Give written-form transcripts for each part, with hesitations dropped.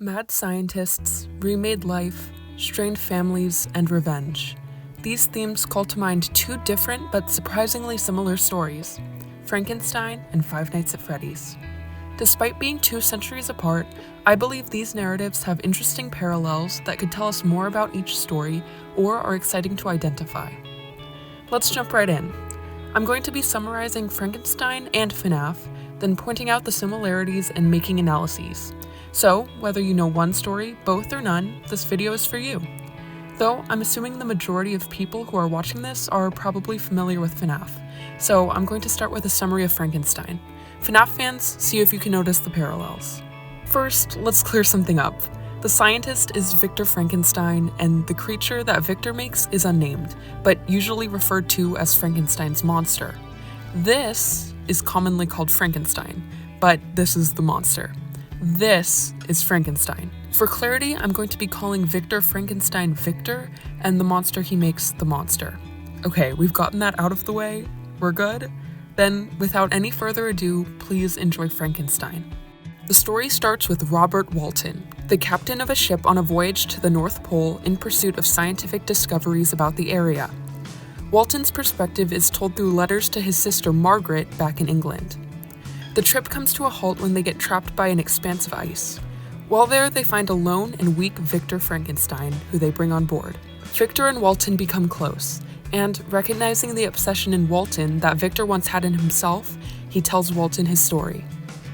Mad scientists, remade life, strained families, and revenge. These themes call to mind two different but surprisingly similar stories, Frankenstein and Five Nights at Freddy's. Despite being 2 centuries apart, I believe these narratives have interesting parallels that could tell us more about each story or are exciting to identify. Let's jump right in. I'm going to be summarizing Frankenstein and FNAF, then pointing out the similarities and making analyses. So, whether you know one story, both, or none, this video is for you. Though, I'm assuming the majority of people who are watching this are probably familiar with FNAF, so I'm going to start with a summary of Frankenstein. FNAF fans, see if you can notice the parallels. First, let's clear something up. The scientist is Victor Frankenstein, and the creature that Victor makes is unnamed, but usually referred to as Frankenstein's monster. This is commonly called Frankenstein, but this is the monster. This is Frankenstein. For clarity, I'm going to be calling Victor Frankenstein Victor, and the monster he makes the monster. Okay, we've gotten that out of the way. We're good? Then, without any further ado, please enjoy Frankenstein. The story starts with Robert Walton, the captain of a ship on a voyage to the North Pole in pursuit of scientific discoveries about the area. Walton's perspective is told through letters to his sister Margaret back in England. The trip comes to a halt when they get trapped by an expanse of ice. While there, they find a lone and weak Victor Frankenstein, who they bring on board. Victor and Walton become close, and recognizing the obsession in Walton that Victor once had in himself, he tells Walton his story.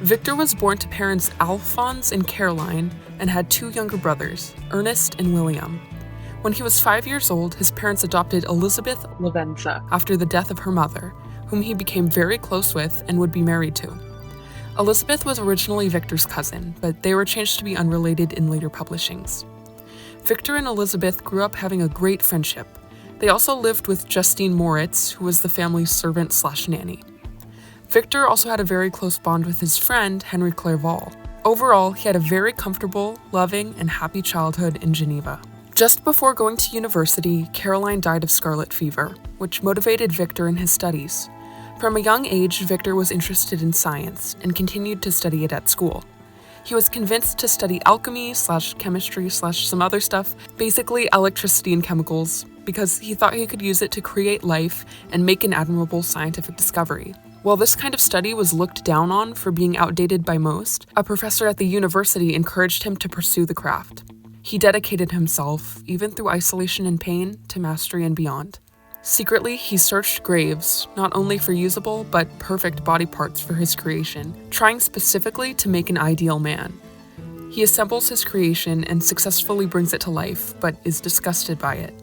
Victor was born to parents Alphonse and Caroline, and had 2 younger brothers, Ernest and William. When he was 5 years old, his parents adopted Elizabeth Lavenza after the death of her mother, whom he became very close with and would be married to. Elizabeth was originally Victor's cousin, but they were changed to be unrelated in later publishings. Victor and Elizabeth grew up having a great friendship. They also lived with Justine Moritz, who was the family's servant/nanny. Victor also had a very close bond with his friend, Henry Clerval. Overall, he had a very comfortable, loving, and happy childhood in Geneva. Just before going to university, Caroline died of scarlet fever, which motivated Victor in his studies. From a young age, Victor was interested in science and continued to study it at school. He was convinced to study alchemy/chemistry/some other stuff, basically electricity and chemicals, because he thought he could use it to create life and make an admirable scientific discovery. While this kind of study was looked down on for being outdated by most, a professor at the university encouraged him to pursue the craft. He dedicated himself, even through isolation and pain, to mastery and beyond. Secretly, he searched graves, not only for usable, but perfect body parts for his creation, trying specifically to make an ideal man. He assembles his creation and successfully brings it to life, but is disgusted by it.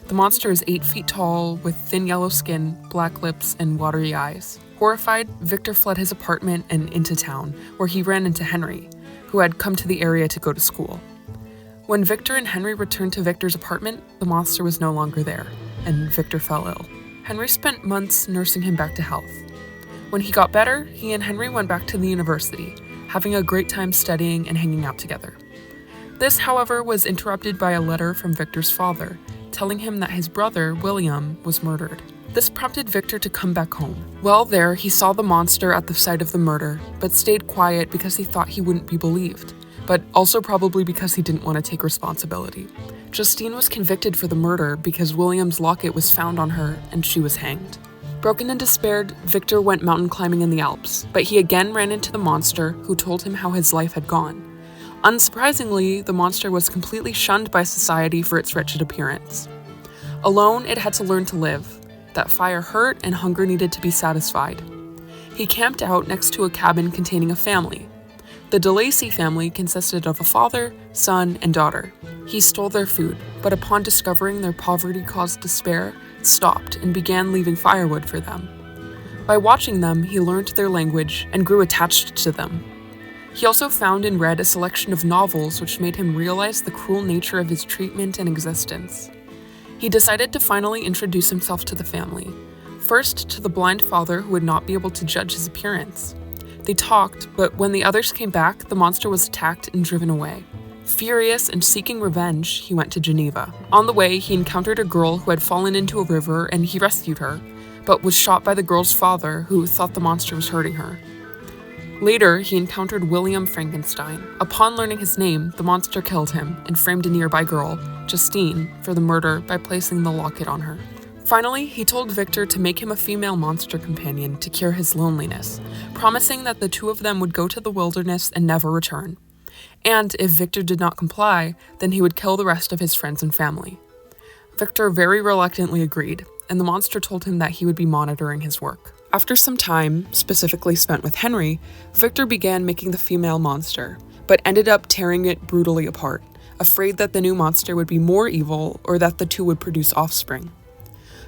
The monster is 8 feet tall, with thin yellow skin, black lips, and watery eyes. Horrified, Victor fled his apartment and into town, where he ran into Henry, who had come to the area to go to school. When Victor and Henry returned to Victor's apartment, the monster was no longer there, and Victor fell ill. Henry spent months nursing him back to health. When he got better, he and Henry went back to the university, having a great time studying and hanging out together. This, however, was interrupted by a letter from Victor's father, telling him that his brother, William, was murdered. This prompted Victor to come back home. While there, he saw the monster at the site of the murder, but stayed quiet because he thought he wouldn't be believed, but also probably because he didn't want to take responsibility. Justine was convicted for the murder because William's locket was found on her and she was hanged. Broken and despaired, Victor went mountain climbing in the Alps, but he again ran into the monster, who told him how his life had gone. Unsurprisingly, the monster was completely shunned by society for its wretched appearance. Alone, it had to learn to live. That fire hurt and hunger needed to be satisfied. He camped out next to a cabin containing a family. The DeLacy family consisted of a father, son, and daughter. He stole their food, but upon discovering their poverty caused despair, stopped and began leaving firewood for them. By watching them, he learned their language and grew attached to them. He also found and read a selection of novels which made him realize the cruel nature of his treatment and existence. He decided to finally introduce himself to the family, first to the blind father who would not be able to judge his appearance. They talked, but when the others came back, the monster was attacked and driven away. Furious and seeking revenge, he went to Geneva. On the way, he encountered a girl who had fallen into a river and he rescued her, but was shot by the girl's father, who thought the monster was hurting her. Later, he encountered William Frankenstein. Upon learning his name, the monster killed him and framed a nearby girl, Justine, for the murder by placing the locket on her. Finally, he told Victor to make him a female monster companion to cure his loneliness, promising that the two of them would go to the wilderness and never return. And if Victor did not comply, then he would kill the rest of his friends and family. Victor very reluctantly agreed, and the monster told him that he would be monitoring his work. After some time, specifically spent with Henry, Victor began making the female monster, but ended up tearing it brutally apart, afraid that the new monster would be more evil or that the two would produce offspring.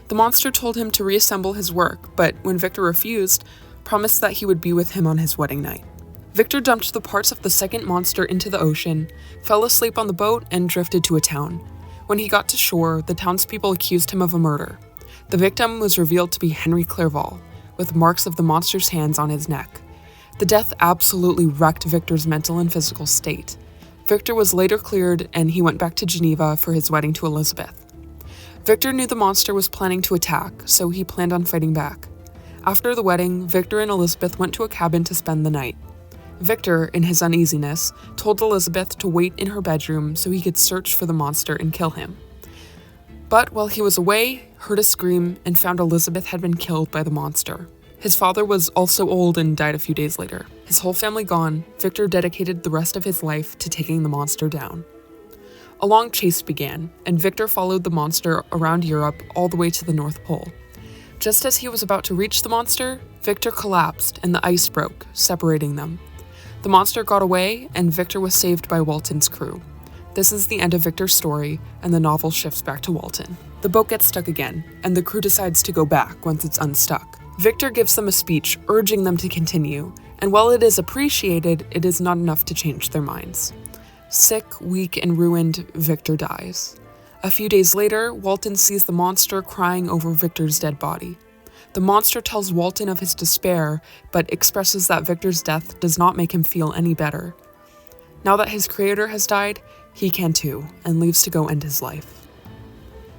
The monster told him to reassemble his work, but when Victor refused, promised that he would be with him on his wedding night. Victor dumped the parts of the second monster into the ocean, fell asleep on the boat, and drifted to a town. When he got to shore, the townspeople accused him of a murder. The victim was revealed to be Henry Clerval, with marks of the monster's hands on his neck. The death absolutely wrecked Victor's mental and physical state. Victor was later cleared, and he went back to Geneva for his wedding to Elizabeth. Victor knew the monster was planning to attack, so he planned on fighting back. After the wedding, Victor and Elizabeth went to a cabin to spend the night. Victor, in his uneasiness, told Elizabeth to wait in her bedroom so he could search for the monster and kill him. But while he was away, heard a scream and found Elizabeth had been killed by the monster. His father was also old and died a few days later. His whole family gone, Victor dedicated the rest of his life to taking the monster down. A long chase began, and Victor followed the monster around Europe all the way to the North Pole. Just as he was about to reach the monster, Victor collapsed and the ice broke, separating them. The monster got away, and Victor was saved by Walton's crew. This is the end of Victor's story, and the novel shifts back to Walton. The boat gets stuck again, and the crew decides to go back once it's unstuck. Victor gives them a speech urging them to continue, and while it is appreciated, it is not enough to change their minds. Sick, weak, and ruined, Victor dies. A few days later, Walton sees the monster crying over Victor's dead body. The monster tells Walton of his despair, but expresses that Victor's death does not make him feel any better. Now that his creator has died, he can too, and leaves to go end his life.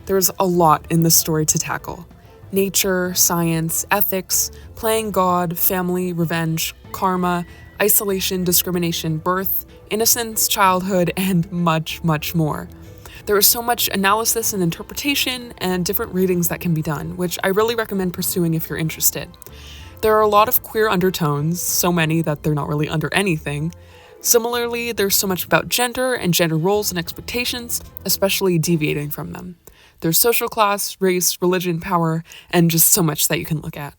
There's a lot in this story to tackle. Nature, science, ethics, playing God, family, revenge, karma, isolation, discrimination, birth, innocence, childhood, and much, much more. There is so much analysis and interpretation and different readings that can be done, which I really recommend pursuing if you're interested. There are a lot of queer undertones, so many that they're not really under anything. Similarly, there's so much about gender and gender roles and expectations, especially deviating from them. There's social class, race, religion, power, and just so much that you can look at.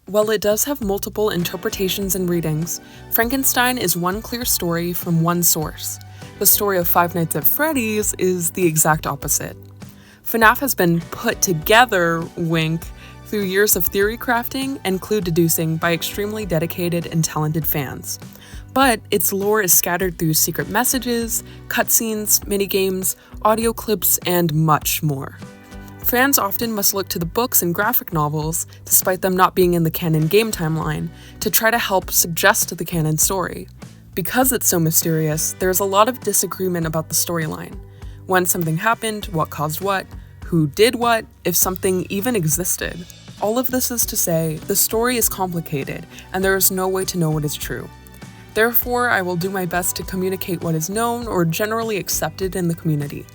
While it does have multiple interpretations and readings, Frankenstein is one clear story from one source. The story of Five Nights at Freddy's is the exact opposite. FNAF has been put together, wink, through years of theory crafting and clue deducing by extremely dedicated and talented fans. But its lore is scattered through secret messages, cutscenes, minigames, audio clips, and much more. Fans often must look to the books and graphic novels, despite them not being in the canon game timeline, to try to help suggest the canon story. Because it's so mysterious, there's a lot of disagreement about the storyline. When something happened, what caused what, who did what, if something even existed. All of this is to say, the story is complicated, and there is no way to know what is true. Therefore, I will do my best to communicate what is known or generally accepted in the community.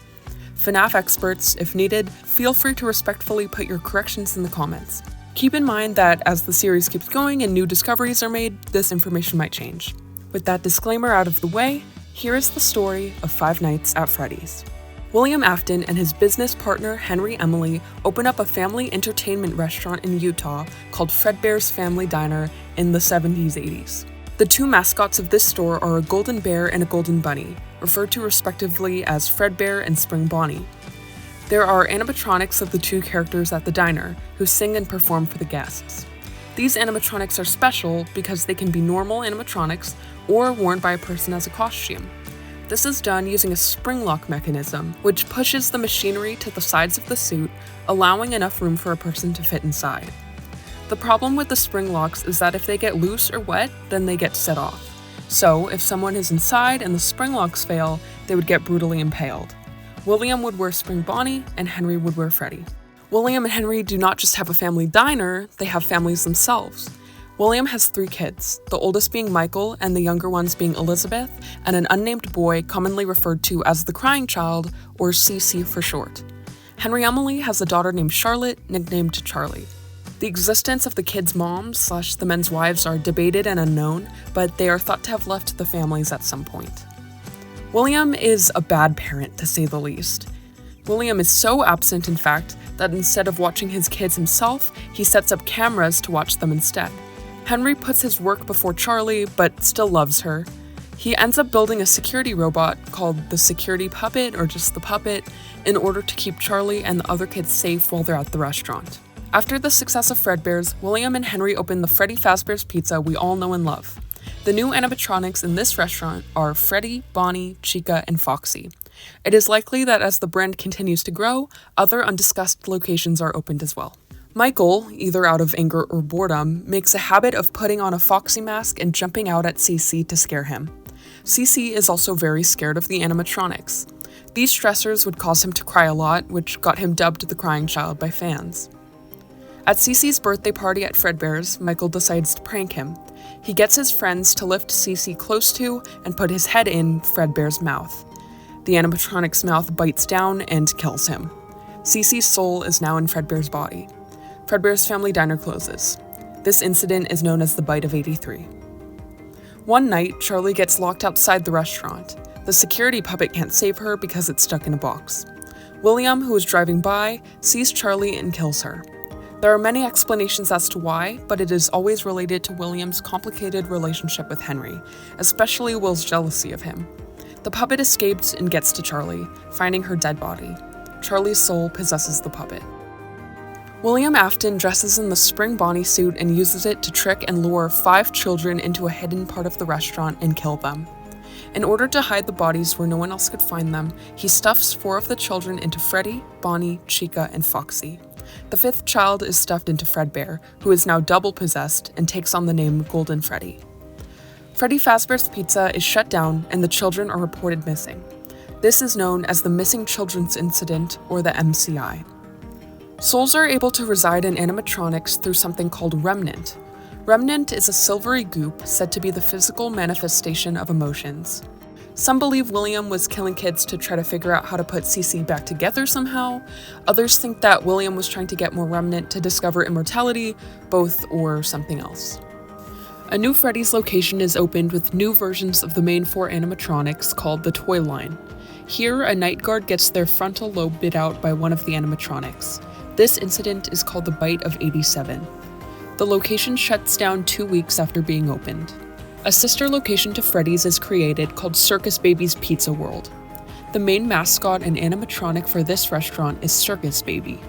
FNAF experts, if needed, feel free to respectfully put your corrections in the comments. Keep in mind that as the series keeps going and new discoveries are made, this information might change. With that disclaimer out of the way, here is the story of Five Nights at Freddy's. William Afton and his business partner Henry Emily open up a family entertainment restaurant in Utah called Fredbear's Family Diner in the 70s-80s. The two mascots of this store are a golden bear and a golden bunny, referred to respectively as Fredbear and Spring Bonnie. There are animatronics of the two characters at the diner, who sing and perform for the guests. These animatronics are special because they can be normal animatronics or worn by a person as a costume. This is done using a spring lock mechanism, which pushes the machinery to the sides of the suit, allowing enough room for a person to fit inside. The problem with the spring locks is that if they get loose or wet, then they get set off. So, if someone is inside and the spring locks fail, they would get brutally impaled. William would wear Spring Bonnie, and Henry would wear Freddy. William and Henry do not just have a family diner, they have families themselves. William has 3 kids, the oldest being Michael and the younger ones being Elizabeth, and an unnamed boy commonly referred to as the crying child, or CC for short. Henry Emily has a daughter named Charlotte, nicknamed Charlie. The existence of the kids' moms / the men's wives are debated and unknown, but they are thought to have left the families at some point. William is a bad parent, to say the least. William is so absent, in fact, that instead of watching his kids himself, he sets up cameras to watch them instead. Henry puts his work before Charlie, but still loves her. He ends up building a security robot called the Security Puppet, or just the Puppet, in order to keep Charlie and the other kids safe while they're at the restaurant. After the success of Fredbear's, William and Henry open the Freddy Fazbear's Pizza we all know and love. The new animatronics in this restaurant are Freddy, Bonnie, Chica, and Foxy. It is likely that as the brand continues to grow, other undiscussed locations are opened as well. Michael, either out of anger or boredom, makes a habit of putting on a Foxy mask and jumping out at CC to scare him. CC is also very scared of the animatronics. These stressors would cause him to cry a lot, which got him dubbed the crying child by fans. At CC's birthday party at Fredbear's, Michael decides to prank him. He gets his friends to lift CC close to and put his head in Fredbear's mouth. The animatronic's mouth bites down and kills him. CC's soul is now in Fredbear's body. Fredbear's family diner closes. This incident is known as the Bite of 83. One night, Charlie gets locked outside the restaurant. The security puppet can't save her because it's stuck in a box. William, who is driving by, sees Charlie and kills her. There are many explanations as to why, but it is always related to William's complicated relationship with Henry, especially Will's jealousy of him. The puppet escapes and gets to Charlie, finding her dead body. Charlie's soul possesses the puppet. William Afton dresses in the spring Bonnie suit and uses it to trick and lure 5 children into a hidden part of the restaurant and kill them. In order to hide the bodies where no one else could find them, he stuffs 4 of the children into Freddy, Bonnie, Chica, and Foxy. The 5th child is stuffed into Fredbear, who is now double possessed and takes on the name Golden Freddy. Freddy Fazbear's Pizza is shut down and the children are reported missing. This is known as the Missing Children's Incident, or the MCI. Souls are able to reside in animatronics through something called remnant. Remnant is a silvery goop said to be the physical manifestation of emotions. Some believe William was killing kids to try to figure out how to put CC back together somehow. Others think that William was trying to get more remnant to discover immortality, both or something else. A new Freddy's location is opened with new versions of the main 4 animatronics called the Toy Line. Here, a night guard gets their frontal lobe bit out by one of the animatronics. This incident is called the Bite of 87. The location shuts down 2 weeks after being opened. A sister location to Freddy's is created called Circus Baby's Pizza World. The main mascot and animatronic for this restaurant is Circus Baby.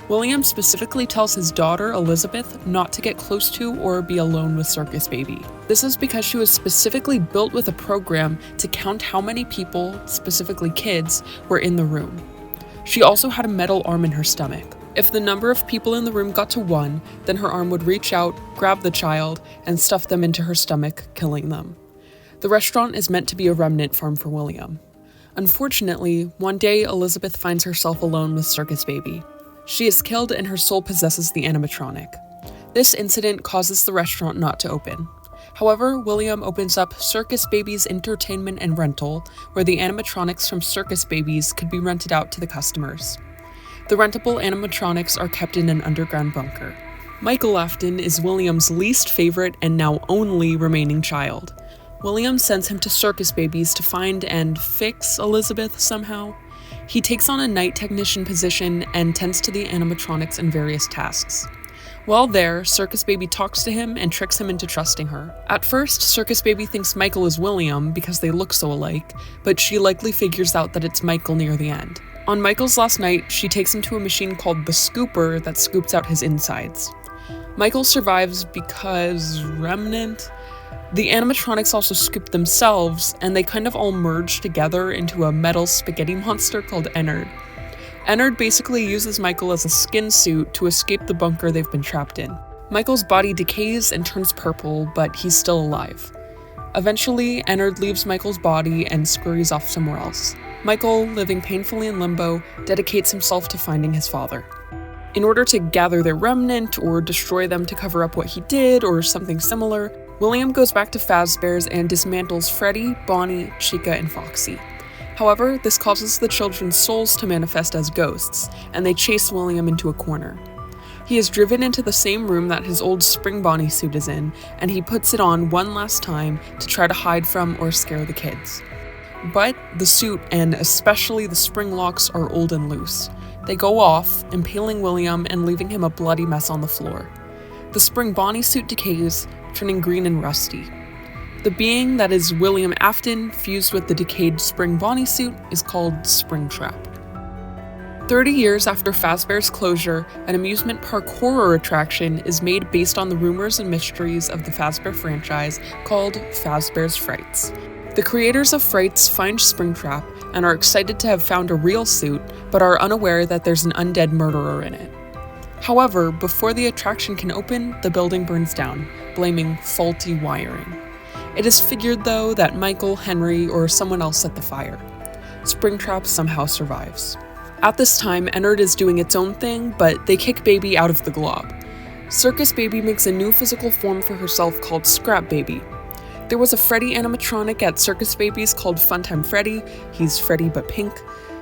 William specifically tells his daughter, Elizabeth, not to get close to or be alone with Circus Baby. This is because she was specifically built with a program to count how many people, specifically kids, were in the room. She also had a metal arm in her stomach. If the number of people in the room got to 1, then her arm would reach out, grab the child, and stuff them into her stomach, killing them. The restaurant is meant to be a remnant farm for William. Unfortunately, one day Elizabeth finds herself alone with Circus Baby. She is killed and her soul possesses the animatronic. This incident causes the restaurant not to open. However, William opens up Circus Baby's Entertainment and Rental, where the animatronics from Circus Babies could be rented out to the customers. The rentable animatronics are kept in an underground bunker. Michael Afton is William's least favorite and now only remaining child. William sends him to Circus Babies to find and fix Elizabeth somehow. He takes on a night technician position and tends to the animatronics in various tasks. While there, Circus Baby talks to him and tricks him into trusting her. At first, Circus Baby thinks Michael is William because they look so alike, but she likely figures out that it's Michael near the end. On Michael's last night, she takes him to a machine called the Scooper that scoops out his insides. Michael survives because remnant? The animatronics also scoop themselves, and they kind of all merge together into a metal spaghetti monster called Ennard. Ennard basically uses Michael as a skin suit to escape the bunker they've been trapped in. Michael's body decays and turns purple, but he's still alive. Eventually, Ennard leaves Michael's body and scurries off somewhere else. Michael, living painfully in limbo, dedicates himself to finding his father. In order to gather their remnant or destroy them to cover up what he did or something similar, William goes back to Fazbear's and dismantles Freddy, Bonnie, Chica, and Foxy. However, this causes the children's souls to manifest as ghosts, and they chase William into a corner. He is driven into the same room that his old Spring Bonnie suit is in, and he puts it on one last time to try to hide from or scare the kids. But the suit, and especially the spring locks, are old and loose. They go off, impaling William and leaving him a bloody mess on the floor. The Spring Bonnie suit decays, turning green and rusty. The being that is William Afton, fused with the decayed Spring Bonnie suit, is called Springtrap. 30 years after Fazbear's closure, an amusement park horror attraction is made based on the rumors and mysteries of the Fazbear franchise called Fazbear's Frights. The creators of Frights find Springtrap and are excited to have found a real suit, but are unaware that there's an undead murderer in it. However, before the attraction can open, the building burns down, blaming faulty wiring. It is figured, though, that Michael, Henry, or someone else set the fire. Springtrap somehow survives. At this time, Ennard is doing its own thing, but they kick Baby out of the glob. Circus Baby makes a new physical form for herself called Scrap Baby. There was a Freddy animatronic at Circus Baby's called Funtime Freddy. He's Freddy but pink.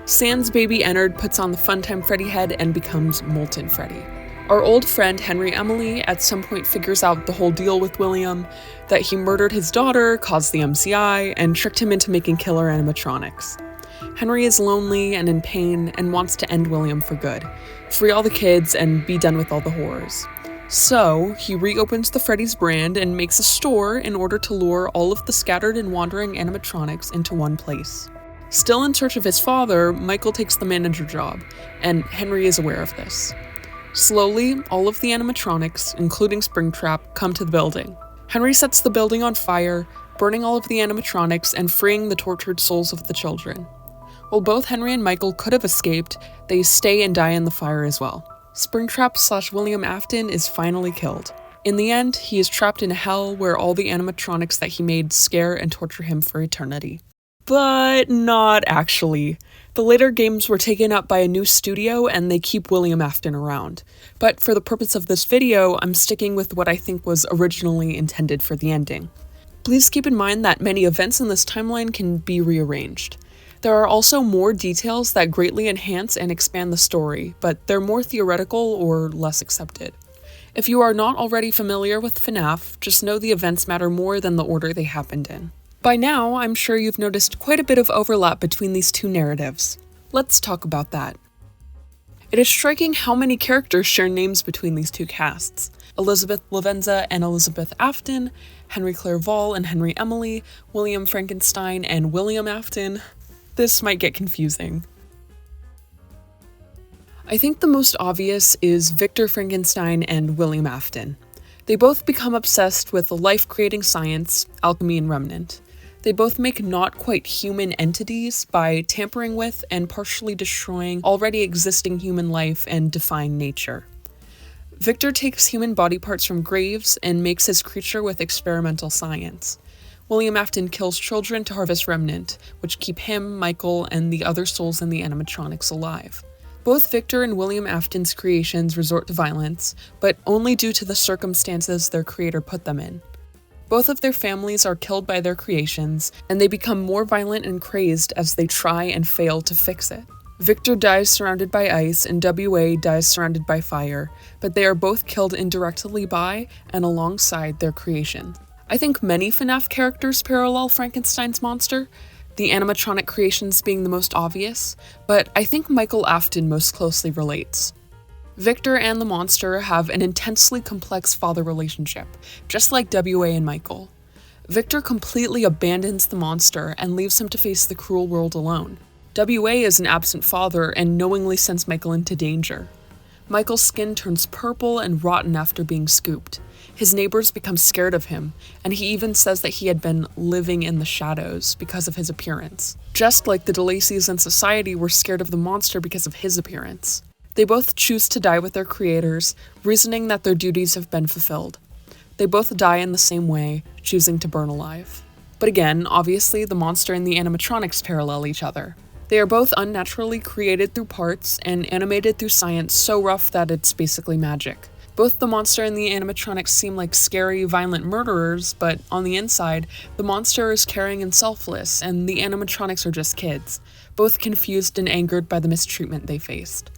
Sans Baby Ennard puts on the Funtime Freddy head and becomes Molten Freddy. Our old friend Henry Emily at some point figures out the whole deal with William, that he murdered his daughter, caused the MCI, and tricked him into making killer animatronics. Henry is lonely and in pain and wants to end William for good, free all the kids and be done with all the horrors. So, he reopens the Freddy's brand and makes a store in order to lure all of the scattered and wandering animatronics into one place. Still in search of his father, Michael takes the manager job, and Henry is aware of this. Slowly, all of the animatronics, including Springtrap, come to the building. Henry sets the building on fire, burning all of the animatronics and freeing the tortured souls of the children. While both Henry and Michael could have escaped, they stay and die in the fire as well. Springtrap/William Afton is finally killed. In the end, he is trapped in a hell where all the animatronics that he made scare and torture him for eternity. But not actually. The later games were taken up by a new studio and they keep William Afton around. But for the purpose of this video, I'm sticking with what I think was originally intended for the ending. Please keep in mind that many events in this timeline can be rearranged. There are also more details that greatly enhance and expand the story, but they're more theoretical or less accepted. If you are not already familiar with FNAF, just know the events matter more than the order they happened in. By now, I'm sure you've noticed quite a bit of overlap between these two narratives. Let's talk about that. It is striking how many characters share names between these two casts. Elizabeth Lavenza and Elizabeth Afton, Henry Clerval and Henry Emily, William Frankenstein and William Afton. This might get confusing. I think the most obvious is Victor Frankenstein and William Afton. They both become obsessed with life-creating science, alchemy, and remnant. They both make not quite human entities by tampering with and partially destroying already existing human life and defying nature. Victor takes human body parts from graves and makes his creature with experimental science. William Afton kills children to harvest remnant, which keep him, Michael, and the other souls in the animatronics alive. Both Victor and William Afton's creations resort to violence, but only due to the circumstances their creator put them in. Both of their families are killed by their creations, and they become more violent and crazed as they try and fail to fix it. Victor dies surrounded by ice, and WA dies surrounded by fire, but they are both killed indirectly by and alongside their creation. I think many FNAF characters parallel Frankenstein's monster, the animatronic creations being the most obvious, but I think Michael Afton most closely relates. Victor and the monster have an intensely complex father relationship, just like WA and Michael. Victor completely abandons the monster and leaves him to face the cruel world alone. WA is an absent father and knowingly sends Michael into danger. Michael's skin turns purple and rotten after being scooped. His neighbors become scared of him, and he even says that he had been living in the shadows because of his appearance. Just like the DeLacy's and society were scared of the monster because of his appearance. They both choose to die with their creators, reasoning that their duties have been fulfilled. They both die in the same way, choosing to burn alive. But again, obviously, the monster and the animatronics parallel each other. They are both unnaturally created through parts and animated through science so rough that it's basically magic. Both the monster and the animatronics seem like scary, violent murderers, but on the inside, the monster is caring and selfless, and the animatronics are just kids, both confused and angered by the mistreatment they faced.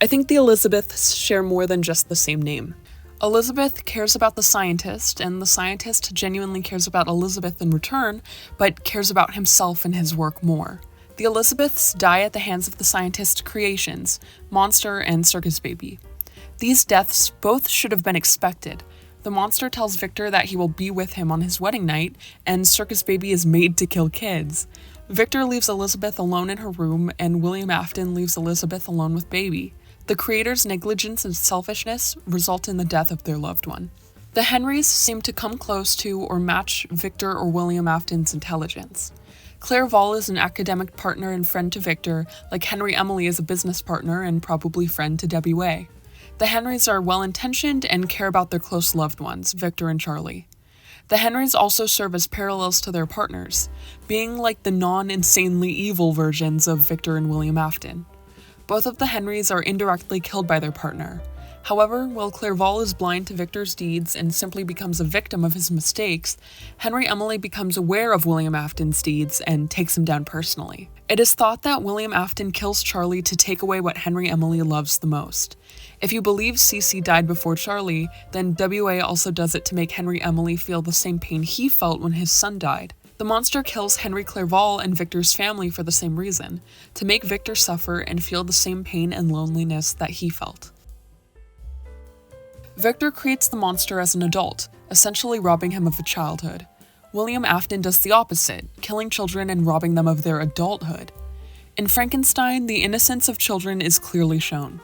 I think the Elizabeths share more than just the same name. Elizabeth cares about the scientist, and the scientist genuinely cares about Elizabeth in return, but cares about himself and his work more. The Elizabeths die at the hands of the scientist's creations, Monster and Circus Baby. These deaths both should have been expected. The monster tells Victor that he will be with him on his wedding night, and Circus Baby is made to kill kids. Victor leaves Elizabeth alone in her room, and William Afton leaves Elizabeth alone with Baby. The creator's negligence and selfishness result in the death of their loved one. The Henrys seem to come close to or match Victor or William Afton's intelligence. Claire Vall is an academic partner and friend to Victor, like Henry Emily is a business partner and probably friend to Debbie Way. The Henrys are well-intentioned and care about their close loved ones, Victor and Charlie. The Henrys also serve as parallels to their partners, being like the non-insanely evil versions of Victor and William Afton. Both of the Henrys are indirectly killed by their partner. However, while Clairval is blind to Victor's deeds and simply becomes a victim of his mistakes, Henry Emily becomes aware of William Afton's deeds and takes him down personally. It is thought that William Afton kills Charlie to take away what Henry Emily loves the most. If you believe Cece died before Charlie, then WA also does it to make Henry Emily feel the same pain he felt when his son died. The monster kills Henry Clairval and Victor's family for the same reason, to make Victor suffer and feel the same pain and loneliness that he felt. Victor creates the monster as an adult, essentially robbing him of a childhood. William Afton does the opposite, killing children and robbing them of their adulthood. In Frankenstein, the innocence of children is clearly shown.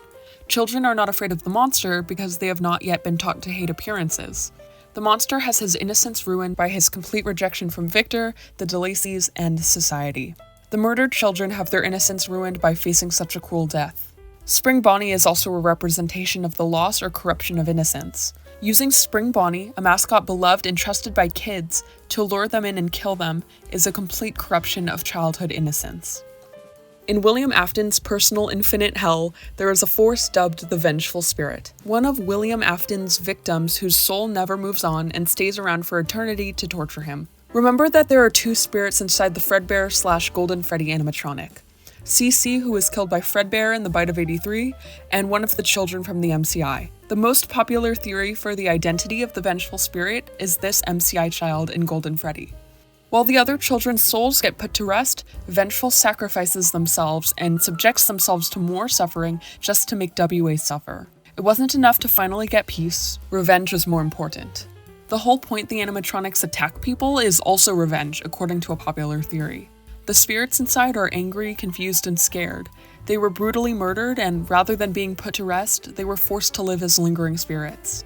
Children are not afraid of the monster because they have not yet been taught to hate appearances. The monster has his innocence ruined by his complete rejection from Victor, the DeLacys, and society. The murdered children have their innocence ruined by facing such a cruel death. Spring Bonnie is also a representation of the loss or corruption of innocence. Using Spring Bonnie, a mascot beloved and trusted by kids, to lure them in and kill them is a complete corruption of childhood innocence. In William Afton's personal infinite hell, there is a force dubbed the Vengeful Spirit, one of William Afton's victims whose soul never moves on and stays around for eternity to torture him. Remember that there are two spirits inside the Fredbear/Golden Freddy animatronic. Cece, who was killed by Fredbear in the Bite of 83, and one of the children from the MCI. The most popular theory for the identity of the Vengeful Spirit is this MCI child in Golden Freddy. While the other children's souls get put to rest, Vengeful sacrifices themselves and subjects themselves to more suffering just to make WA suffer. It wasn't enough to finally get peace, revenge was more important. The whole point the animatronics attack people is also revenge, according to a popular theory. The spirits inside are angry, confused, and scared. They were brutally murdered, and rather than being put to rest, they were forced to live as lingering spirits.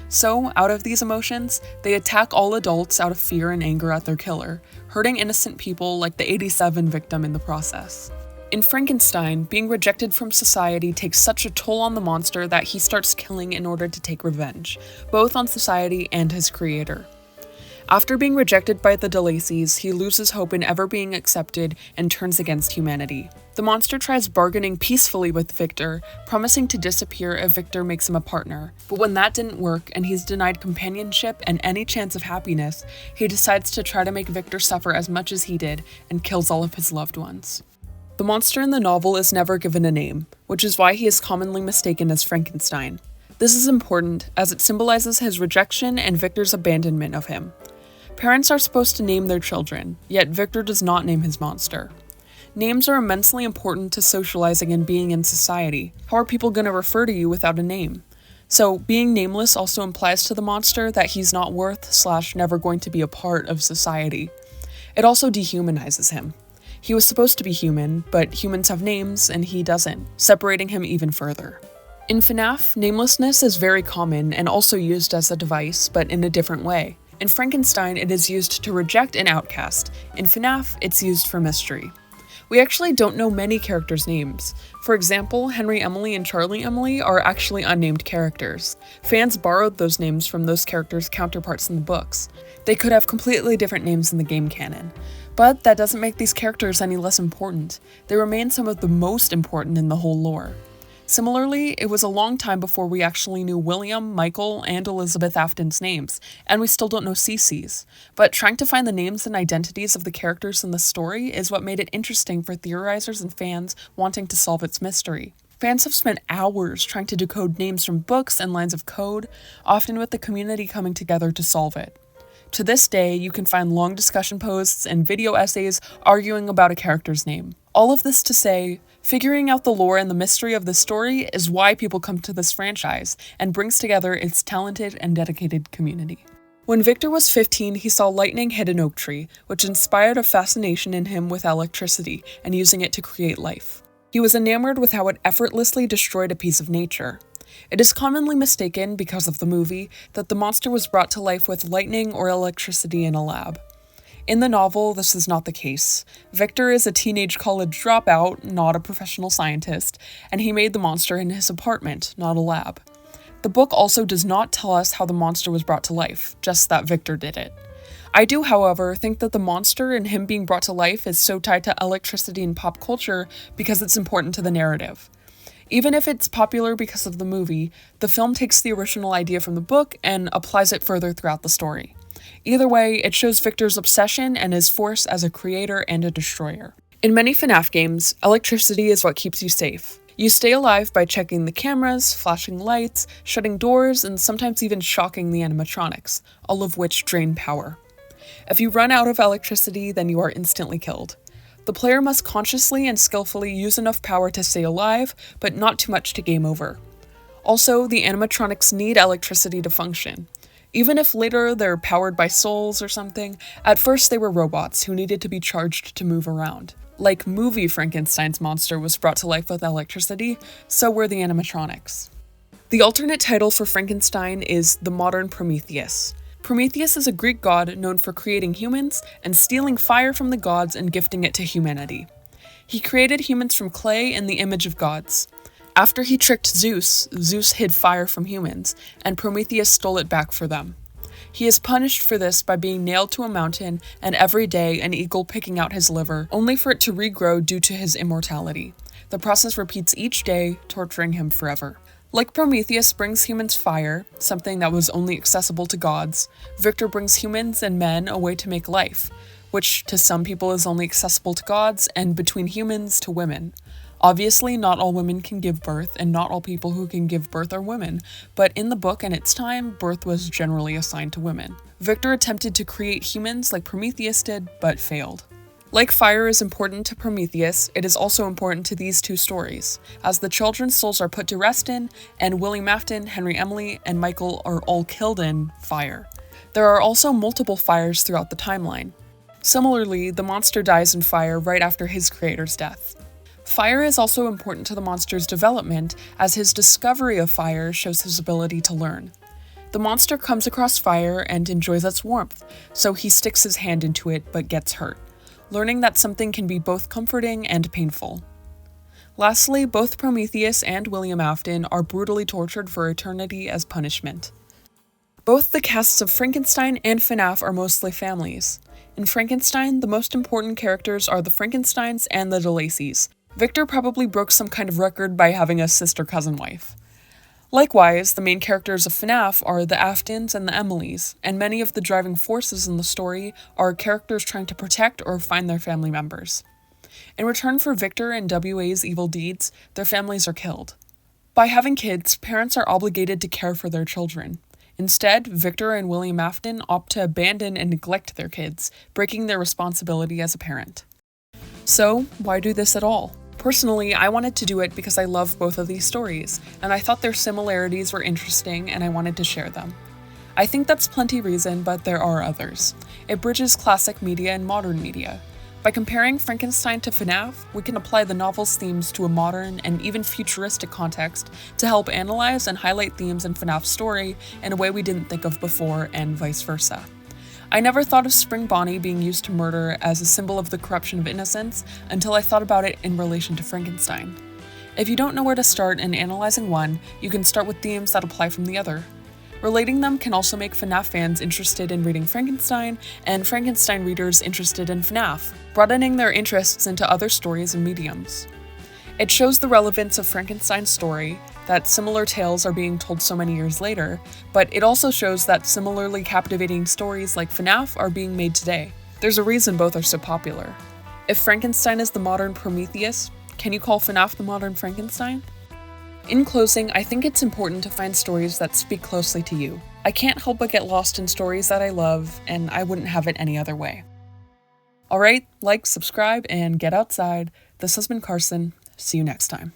So, out of these emotions, they attack all adults out of fear and anger at their killer, hurting innocent people like the 87 victim in the process. In Frankenstein, being rejected from society takes such a toll on the monster that he starts killing in order to take revenge, both on society and his creator. After being rejected by the DeLacys, he loses hope in ever being accepted and turns against humanity. The monster tries bargaining peacefully with Victor, promising to disappear if Victor makes him a partner. But when that didn't work and he's denied companionship and any chance of happiness, he decides to try to make Victor suffer as much as he did and kills all of his loved ones. The monster in the novel is never given a name, which is why he is commonly mistaken as Frankenstein. This is important as it symbolizes his rejection and Victor's abandonment of him. Parents are supposed to name their children, yet Victor does not name his monster. Names are immensely important to socializing and being in society. How are people going to refer to you without a name? So, being nameless also implies to the monster that he's not worth/never going to be a part of society. It also dehumanizes him. He was supposed to be human, but humans have names and he doesn't, separating him even further. In FNAF, namelessness is very common and also used as a device, but in a different way. In Frankenstein, it is used to reject an outcast. In FNAF, it's used for mystery. We actually don't know many characters' names. For example, Henry Emily and Charlie Emily are actually unnamed characters. Fans borrowed those names from those characters' counterparts in the books. They could have completely different names in the game canon. But that doesn't make these characters any less important. They remain some of the most important in the whole lore. Similarly, it was a long time before we actually knew William, Michael, and Elizabeth Afton's names, and we still don't know Cece's. But trying to find the names and identities of the characters in the story is what made it interesting for theorizers and fans wanting to solve its mystery. Fans have spent hours trying to decode names from books and lines of code, often with the community coming together to solve it. To this day, you can find long discussion posts and video essays arguing about a character's name. All of this to say, figuring out the lore and the mystery of the story is why people come to this franchise, and brings together its talented and dedicated community. When Victor was 15, he saw lightning hit an oak tree, which inspired a fascination in him with electricity and using it to create life. He was enamored with how it effortlessly destroyed a piece of nature. It is commonly mistaken, because of the movie, that the monster was brought to life with lightning or electricity in a lab. In the novel, this is not the case. Victor is a teenage college dropout, not a professional scientist, and he made the monster in his apartment, not a lab. The book also does not tell us how the monster was brought to life, just that Victor did it. I do, however, think that the monster and him being brought to life is so tied to electricity and pop culture because it's important to the narrative. Even if it's popular because of the movie, the film takes the original idea from the book and applies it further throughout the story. Either way, it shows Victor's obsession and his force as a creator and a destroyer. In many FNAF games, electricity is what keeps you safe. You stay alive by checking the cameras, flashing lights, shutting doors, and sometimes even shocking the animatronics, all of which drain power. If you run out of electricity, then you are instantly killed. The player must consciously and skillfully use enough power to stay alive, but not too much to game over. Also, the animatronics need electricity to function. Even if later they're powered by souls or something, at first they were robots who needed to be charged to move around. Like movie Frankenstein's monster was brought to life with electricity, so were the animatronics. The alternate title for Frankenstein is the modern Prometheus. Prometheus is a Greek god known for creating humans and stealing fire from the gods and gifting it to humanity. He created humans from clay in the image of gods. After he tricked Zeus, Zeus hid fire from humans, and Prometheus stole it back for them. He is punished for this by being nailed to a mountain and every day an eagle picking out his liver, only for it to regrow due to his immortality. The process repeats each day, torturing him forever. Like Prometheus brings humans fire, something that was only accessible to gods, Victor brings humans and men a way to make life, which to some people is only accessible to gods, and between humans to women. Obviously, not all women can give birth, and not all people who can give birth are women, but in the book and its time, birth was generally assigned to women. Victor attempted to create humans like Prometheus did, but failed. Like fire is important to Prometheus, it is also important to these two stories, as the children's souls are put to rest in, and William Afton, Henry Emily, and Michael are all killed in fire. There are also multiple fires throughout the timeline. Similarly, the monster dies in fire right after his creator's death. Fire is also important to the monster's development, as his discovery of fire shows his ability to learn. The monster comes across fire and enjoys its warmth, so he sticks his hand into it but gets hurt, learning that something can be both comforting and painful. Lastly, both Prometheus and William Afton are brutally tortured for eternity as punishment. Both the casts of Frankenstein and FNAF are mostly families. In Frankenstein, the most important characters are the Frankensteins and the DeLacys. Victor probably broke some kind of record by having a sister-cousin wife. Likewise, the main characters of FNAF are the Aftons and the Emilys, and many of the driving forces in the story are characters trying to protect or find their family members. In return for Victor and WA's evil deeds, their families are killed. By having kids, parents are obligated to care for their children. Instead, Victor and William Afton opt to abandon and neglect their kids, breaking their responsibility as a parent. So, why do this at all? Personally, I wanted to do it because I love both of these stories, and I thought their similarities were interesting and I wanted to share them. I think that's plenty reason, but there are others. It bridges classic media and modern media. By comparing Frankenstein to FNAF, we can apply the novel's themes to a modern and even futuristic context to help analyze and highlight themes in FNAF's story in a way we didn't think of before, and vice versa. I never thought of Spring Bonnie being used to murder as a symbol of the corruption of innocence until I thought about it in relation to Frankenstein. If you don't know where to start in analyzing one, you can start with themes that apply from the other. Relating them can also make FNAF fans interested in reading Frankenstein, and Frankenstein readers interested in FNAF, broadening their interests into other stories and mediums. It shows the relevance of Frankenstein's story, that similar tales are being told so many years later, but it also shows that similarly captivating stories like FNAF are being made today. There's a reason both are so popular. If Frankenstein is the modern Prometheus, can you call FNAF the modern Frankenstein? In closing, I think it's important to find stories that speak closely to you. I can't help but get lost in stories that I love, and I wouldn't have it any other way. Alright, like, subscribe, and get outside. This has been Carson. See you next time.